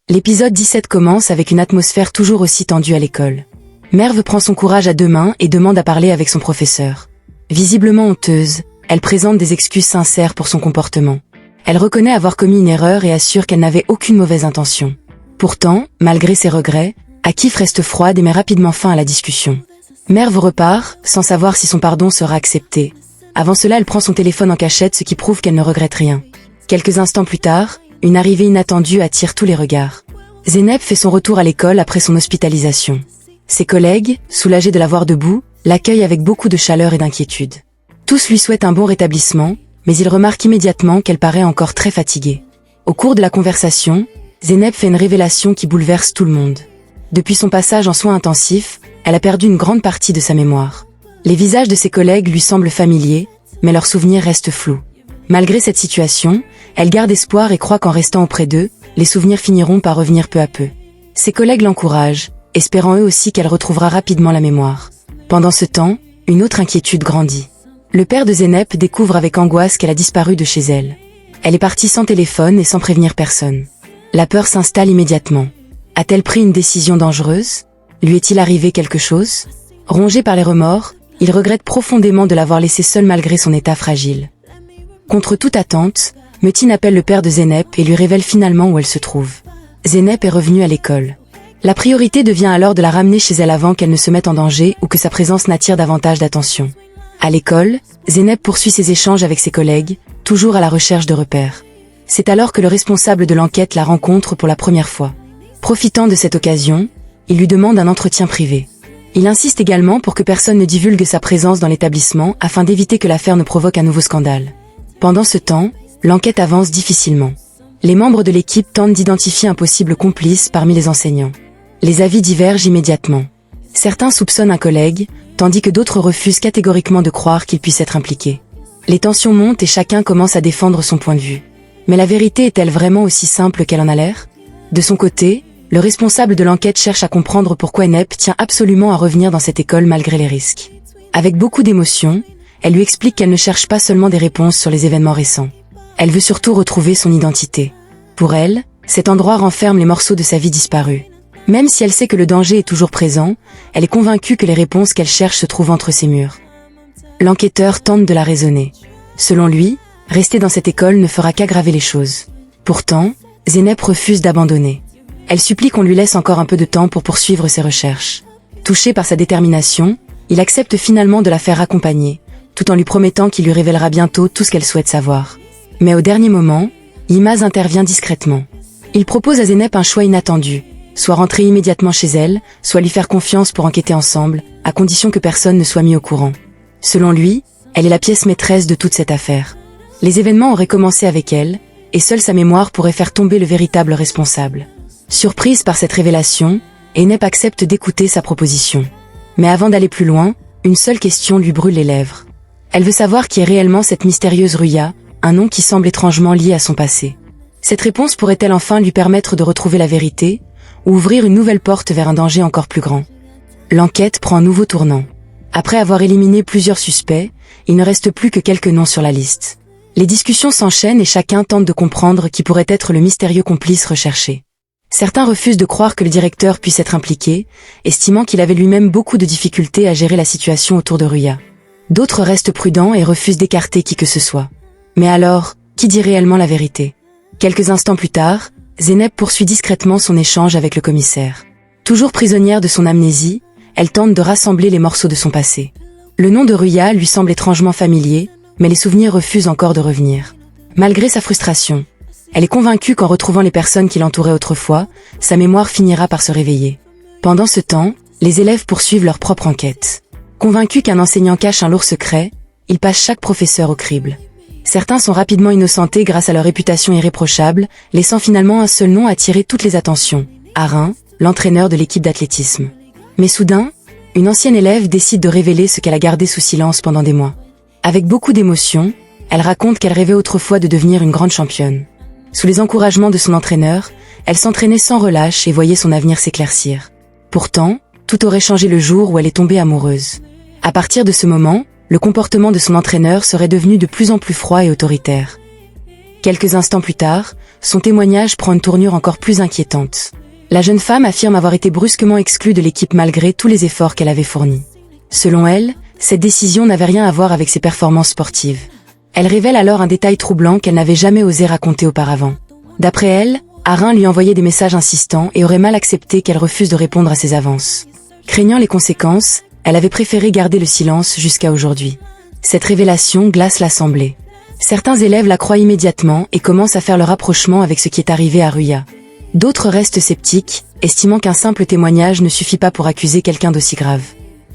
L'épisode 17 commence avec une atmosphère toujours aussi tendue à l'école. Merve prend son courage à deux mains et demande à parler avec son professeur. Visiblement honteuse, elle présente des excuses sincères pour son comportement. Elle reconnaît avoir commis une erreur et assure qu'elle n'avait aucune mauvaise intention. Pourtant, malgré ses regrets, Akif reste froide et met rapidement fin à la discussion. Merve repart, sans savoir si son pardon sera accepté. Avant cela, elle prend son téléphone en cachette, ce qui prouve qu'elle ne regrette rien. Quelques instants plus tard, une arrivée inattendue attire tous les regards. Zeynep fait son retour à l'école après son hospitalisation. Ses collègues, soulagés de la voir debout, l'accueillent avec beaucoup de chaleur et d'inquiétude. Tous lui souhaitent un bon rétablissement, mais ils remarquent immédiatement qu'elle paraît encore très fatiguée. Au cours de la conversation, Zeynep fait une révélation qui bouleverse tout le monde. Depuis son passage en soins intensifs, elle a perdu une grande partie de sa mémoire. Les visages de ses collègues lui semblent familiers, mais leurs souvenirs restent flous. Malgré cette situation, elle garde espoir et croit qu'en restant auprès d'eux, les souvenirs finiront par revenir peu à peu. Ses collègues l'encouragent, espérant eux aussi qu'elle retrouvera rapidement la mémoire. Pendant ce temps, une autre inquiétude grandit. Le père de Zeynep découvre avec angoisse qu'elle a disparu de chez elle. Elle est partie sans téléphone et sans prévenir personne. La peur s'installe immédiatement. A-t-elle pris une décision dangereuse? Lui est-il arrivé quelque chose? Rongé par les remords, il regrette profondément de l'avoir laissée seule malgré son état fragile. Contre toute attente, Metin appelle le père de Zeynep et lui révèle finalement où elle se trouve. Zeynep est revenue à l'école. La priorité devient alors de la ramener chez elle avant qu'elle ne se mette en danger ou que sa présence n'attire davantage d'attention. À l'école, Zeynep poursuit ses échanges avec ses collègues, toujours à la recherche de repères. C'est alors que le responsable de l'enquête la rencontre pour la première fois. Profitant de cette occasion, il lui demande un entretien privé. Il insiste également pour que personne ne divulgue sa présence dans l'établissement afin d'éviter que l'affaire ne provoque un nouveau scandale. Pendant ce temps, l'enquête avance difficilement. Les membres de l'équipe tentent d'identifier un possible complice parmi les enseignants. Les avis divergent immédiatement. Certains soupçonnent un collègue, tandis que d'autres refusent catégoriquement de croire qu'il puisse être impliqué. Les tensions montent et chacun commence à défendre son point de vue. Mais la vérité est-elle vraiment aussi simple qu'elle en a l'air? De son côté, le responsable de l'enquête cherche à comprendre pourquoi Zeynep tient absolument à revenir dans cette école malgré les risques. Avec beaucoup d'émotion, elle lui explique qu'elle ne cherche pas seulement des réponses sur les événements récents. Elle veut surtout retrouver son identité. Pour elle, cet endroit renferme les morceaux de sa vie disparue. Même si elle sait que le danger est toujours présent, elle est convaincue que les réponses qu'elle cherche se trouvent entre ces murs. L'enquêteur tente de la raisonner. Selon lui, rester dans cette école ne fera qu'aggraver les choses. Pourtant, Zeynep refuse d'abandonner. Elle supplie qu'on lui laisse encore un peu de temps pour poursuivre ses recherches. Touché par sa détermination, il accepte finalement de la faire accompagner, tout en lui promettant qu'il lui révélera bientôt tout ce qu'elle souhaite savoir. Mais au dernier moment, Yilmaz intervient discrètement. Il propose à Zeynep un choix inattendu, soit rentrer immédiatement chez elle, soit lui faire confiance pour enquêter ensemble, à condition que personne ne soit mis au courant. Selon lui, elle est la pièce maîtresse de toute cette affaire. Les événements auraient commencé avec elle, et seule sa mémoire pourrait faire tomber le véritable responsable. Surprise par cette révélation, Zeynep accepte d'écouter sa proposition. Mais avant d'aller plus loin, une seule question lui brûle les lèvres. Elle veut savoir qui est réellement cette mystérieuse Ruya, un nom qui semble étrangement lié à son passé. Cette réponse pourrait-elle enfin lui permettre de retrouver la vérité, ou ouvrir une nouvelle porte vers un danger encore plus grand? L'enquête prend un nouveau tournant. Après avoir éliminé plusieurs suspects, il ne reste plus que quelques noms sur la liste. Les discussions s'enchaînent et chacun tente de comprendre qui pourrait être le mystérieux complice recherché. Certains refusent de croire que le directeur puisse être impliqué, estimant qu'il avait lui-même beaucoup de difficultés à gérer la situation autour de Ruya. D'autres restent prudents et refusent d'écarter qui que ce soit. Mais alors, qui dit réellement la vérité? Quelques instants plus tard, Zeynep poursuit discrètement son échange avec le commissaire. Toujours prisonnière de son amnésie, elle tente de rassembler les morceaux de son passé. Le nom de Ruya lui semble étrangement familier, mais les souvenirs refusent encore de revenir. Malgré sa frustration, elle est convaincue qu'en retrouvant les personnes qui l'entouraient autrefois, sa mémoire finira par se réveiller. Pendant ce temps, les élèves poursuivent leur propre enquête. Convaincus qu'un enseignant cache un lourd secret, ils passent chaque professeur au crible. Certains sont rapidement innocentés grâce à leur réputation irréprochable, laissant finalement un seul nom attirer toutes les attentions, Arin, l'entraîneur de l'équipe d'athlétisme. Mais soudain, une ancienne élève décide de révéler ce qu'elle a gardé sous silence pendant des mois. Avec beaucoup d'émotion, elle raconte qu'elle rêvait autrefois de devenir une grande championne. Sous les encouragements de son entraîneur, elle s'entraînait sans relâche et voyait son avenir s'éclaircir. Pourtant, tout aurait changé le jour où elle est tombée amoureuse. À partir de ce moment, le comportement de son entraîneur serait devenu de plus en plus froid et autoritaire. Quelques instants plus tard, son témoignage prend une tournure encore plus inquiétante. La jeune femme affirme avoir été brusquement exclue de l'équipe malgré tous les efforts qu'elle avait fournis. Selon elle, cette décision n'avait rien à voir avec ses performances sportives. Elle révèle alors un détail troublant qu'elle n'avait jamais osé raconter auparavant. D'après elle, Arin lui envoyait des messages insistants et aurait mal accepté qu'elle refuse de répondre à ses avances. Craignant les conséquences, elle avait préféré garder le silence jusqu'à aujourd'hui. Cette révélation glace l'assemblée. Certains élèves la croient immédiatement et commencent à faire le rapprochement avec ce qui est arrivé à Ruya. D'autres restent sceptiques, estimant qu'un simple témoignage ne suffit pas pour accuser quelqu'un d'aussi grave.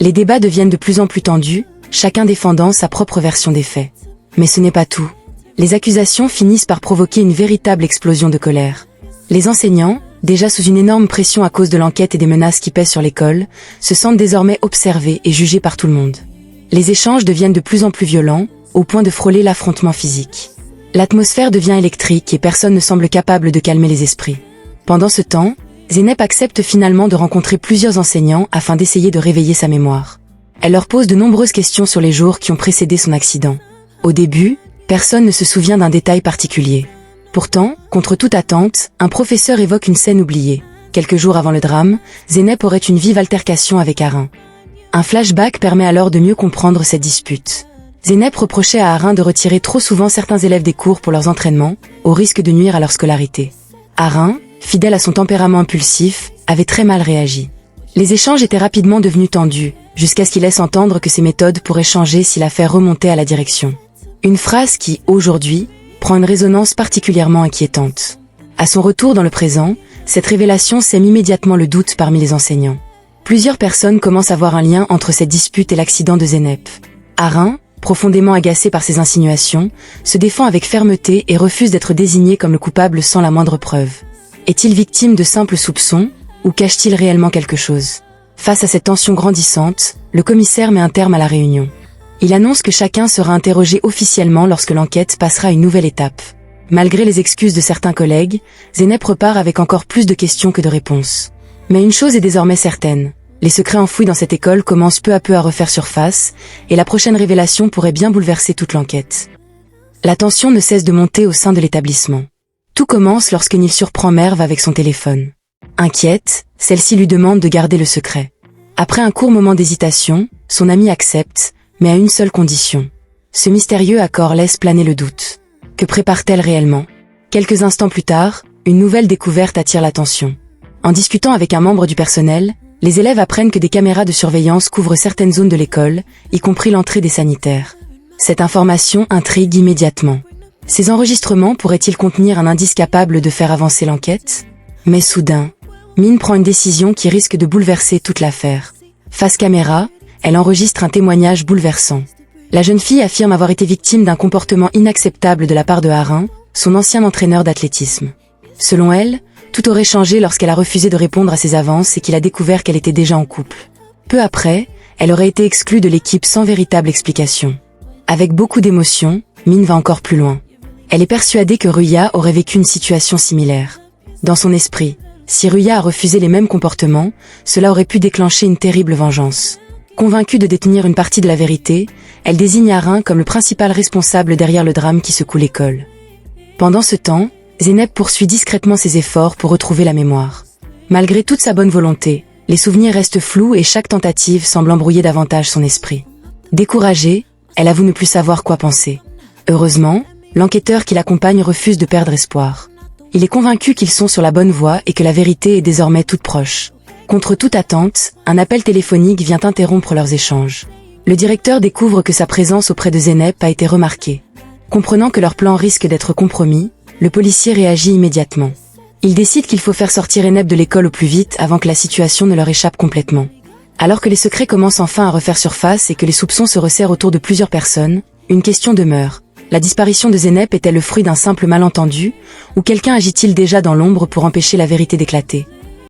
Les débats deviennent de plus en plus tendus, chacun défendant sa propre version des faits. Mais ce n'est pas tout. Les accusations finissent par provoquer une véritable explosion de colère. Les enseignants, déjà sous une énorme pression à cause de l'enquête et des menaces qui pèsent sur l'école, se sentent désormais observés et jugés par tout le monde. Les échanges deviennent de plus en plus violents, au point de frôler l'affrontement physique. L'atmosphère devient électrique et personne ne semble capable de calmer les esprits. Pendant ce temps, Zeynep accepte finalement de rencontrer plusieurs enseignants afin d'essayer de réveiller sa mémoire. Elle leur pose de nombreuses questions sur les jours qui ont précédé son accident. Au début, personne ne se souvient d'un détail particulier. Pourtant, contre toute attente, un professeur évoque une scène oubliée. Quelques jours avant le drame, Zeynep aurait une vive altercation avec Arin. Un flashback permet alors de mieux comprendre cette dispute. Zeynep reprochait à Arin de retirer trop souvent certains élèves des cours pour leurs entraînements, au risque de nuire à leur scolarité. Arin, fidèle à son tempérament impulsif, avait très mal réagi. Les échanges étaient rapidement devenus tendus, jusqu'à ce qu'il laisse entendre que ses méthodes pourraient changer si l'affaire remontait à la direction. Une phrase qui, aujourd'hui, prend une résonance particulièrement inquiétante. À son retour dans le présent, cette révélation sème immédiatement le doute parmi les enseignants. Plusieurs personnes commencent à voir un lien entre cette dispute et l'accident de Zeynep. Arin, profondément agacé par ces insinuations, se défend avec fermeté et refuse d'être désigné comme le coupable sans la moindre preuve. Est-il victime de simples soupçons, ou cache-t-il réellement quelque chose? Face à cette tension grandissante, le commissaire met un terme à la réunion. Il annonce que chacun sera interrogé officiellement lorsque l'enquête passera à une nouvelle étape. Malgré les excuses de certains collègues, Zeynep repart avec encore plus de questions que de réponses. Mais une chose est désormais certaine. Les secrets enfouis dans cette école commencent peu à peu à refaire surface, et la prochaine révélation pourrait bien bouleverser toute l'enquête. La tension ne cesse de monter au sein de l'établissement. Tout commence lorsque Neil surprend Merve avec son téléphone. Inquiète, celle-ci lui demande de garder le secret. Après un court moment d'hésitation, son amie accepte, mais à une seule condition. Ce mystérieux accord laisse planer le doute. Que prépare-t-elle réellement? Quelques instants plus tard, une nouvelle découverte attire l'attention. En discutant avec un membre du personnel, les élèves apprennent que des caméras de surveillance couvrent certaines zones de l'école, y compris l'entrée des sanitaires. Cette information intrigue immédiatement. Ces enregistrements pourraient-ils contenir un indice capable de faire avancer l'enquête? Mais soudain, Min prend une décision qui risque de bouleverser toute l'affaire. Face caméra, elle enregistre un témoignage bouleversant. La jeune fille affirme avoir été victime d'un comportement inacceptable de la part de Arin, son ancien entraîneur d'athlétisme. Selon elle, tout aurait changé lorsqu'elle a refusé de répondre à ses avances et qu'il a découvert qu'elle était déjà en couple. Peu après, elle aurait été exclue de l'équipe sans véritable explication. Avec beaucoup d'émotion, Min va encore plus loin. Elle est persuadée que Ruya aurait vécu une situation similaire. Dans son esprit, si Ruya a refusé les mêmes comportements, cela aurait pu déclencher une terrible vengeance. Convaincue de détenir une partie de la vérité, elle désigne Arin comme le principal responsable derrière le drame qui secoue l'école. Pendant ce temps, Zeynep poursuit discrètement ses efforts pour retrouver la mémoire. Malgré toute sa bonne volonté, les souvenirs restent flous et chaque tentative semble embrouiller davantage son esprit. Découragée, elle avoue ne plus savoir quoi penser. Heureusement, l'enquêteur qui l'accompagne refuse de perdre espoir. Il est convaincu qu'ils sont sur la bonne voie et que la vérité est désormais toute proche. Contre toute attente, un appel téléphonique vient interrompre leurs échanges. Le directeur découvre que sa présence auprès de Zeynep a été remarquée. Comprenant que leur plan risque d'être compromis, le policier réagit immédiatement. Il décide qu'il faut faire sortir Zeynep de l'école au plus vite avant que la situation ne leur échappe complètement. Alors que les secrets commencent enfin à refaire surface et que les soupçons se resserrent autour de plusieurs personnes, une question demeure. La disparition de Zeynep est-elle le fruit d'un simple malentendu, ou quelqu'un agit-il déjà dans l'ombre pour empêcher la vérité d'éclater?